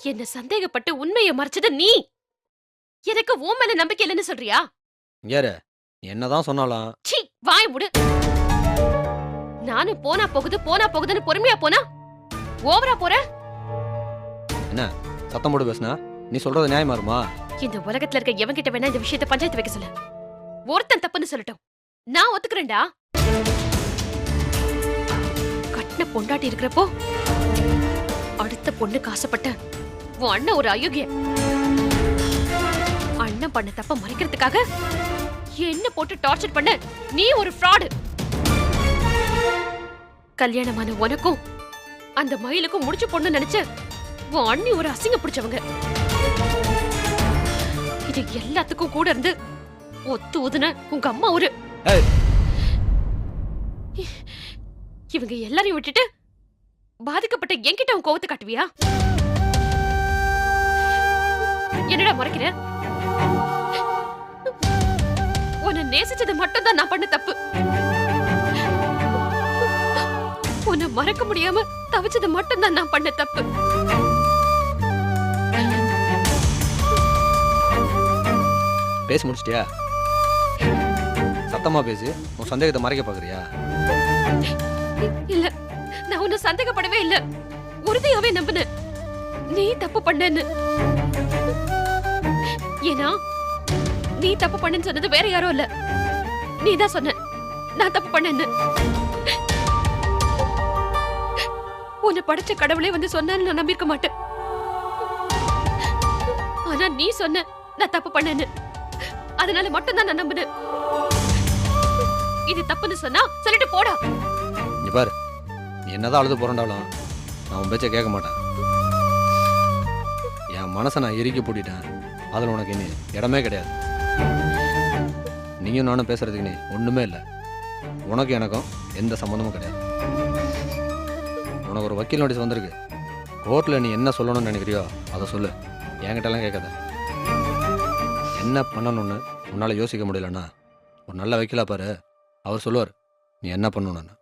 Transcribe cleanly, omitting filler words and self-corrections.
என்ன சந்தேகப்பட்டு உண்மையை மறைச்சது நீ. எனக்கு உன் மேல நம்பிக்கை இல்லைன்னு சொல்றியா? யாரு என்னதான் சொன்னாலும் சீ, வாய் மூடு. நானும் போனா போகுதுன்னு பொறுமையா போனா ஓவரா போற. என்ன சத்தம் போட்டு பேசுனா நீ சொல்றது நியாயமா இருமா? இந்த உலகத்துல இருக்க எவன்கிட்ட வேணா இந்த விஷயத்தை பஞ்சாயத்து வைக்க சொல்லு. ஒருத்தன் தப்புன்னு சொல்லட்டும், நான் ஒத்துக்கிறேன்டா. கட்டின பொண்டாட்டி இருக்கிறப்போ அடுத்த பொண்ணுக்கு ஆசைப்பட்ட உன் அண்ணன் ஒரு அயோக்கிய. அண்ணன் பண்ண தப்ப மறைக்கிறதுக்காக என்ன போட்டு டார்ச்சர் பண்ண நீ ஒரு ஃப்ராடு. கல்யாணமான உனக்கும் அந்த மயிலுக்கும் முடிச்சு பொண்ணு நினைச்ச உன் அண்ணி ஒரு அசிங்க பிடிச்சவங்க. இது எல்லாத்துக்கும் கூட இருந்து ஒத்து ஊதுன உங்க அம்மா ஒரு. இவங்க எல்லாரையும் விட்டுட்டு பாதிக்கப்பட்ட என்கிட்ட உன் கோவத்தை காட்டுவியா? என்னடா முறைக்கிற? உன்னை நேசிச்சது மட்டும்தான் நான் பண்ண தப்பு. உன்னை மறக்க முடியாம தவிச்சது மட்டும்தான் நான் பண்ண தப்பு. பேசி முடிச்சிட்டியா? சத்தமா பேசி உன் சந்தேகத்தை மறைக்க பாக்குறியா? இல்ல, நான் உன்னை சந்தேகப்படவே இல்ல. உறுதியாவே நம்பினேன் நீ தப்பு பண்ணன்னு. ஏன்னா நீ தப்பு பண்ணன்னு சொன்னது வேற யாரும் இல்ல, நீதான் சொன்ன நான் தப்பு பண்ணேன்னு. உன்னை படைச்ச கடவுளே வந்து சொன்னான்னு நான் நம்பியிருக்க மாட்டேன். ஆனா நீ சொன்ன நான் தப்பு பண்ணேன்னு, அதனால மட்டும்தான் நான் நம்பினேன். இது தப்புன்னு சொன்னா சொல்லிட்டு போடா. நீ பாரு, நீ என்னதான் அழுது புரண்டாலும் நான் உன் பேச்சை கேட்க மாட்டேன். என் மனசை நான் இறுக்கி பூட்டிட்டேன். அதில் உனக்கு இனி இடமே கிடையாது. நீயும் நானும் பேசுறதுக்கு நீ ஒன்றுமே இல்லை. உனக்கு எனக்கும் எந்த சம்மந்தமும் கிடையாது. உனக்கு ஒரு வக்கீல் நோட்டீஸ் வந்திருக்கு. கோர்ட்டில் நீ என்ன சொல்லணும்னு நினைக்கிறியோ அதை சொல்லு, என்கிட்டலாம் கேட்காத. என்ன பண்ணணும்னு உன்னால் யோசிக்க முடியலன்னா ஒரு நல்ல வக்கீலா பாரு, அவர் சொல்லுவார் நீ என்ன பண்ணணும்னு.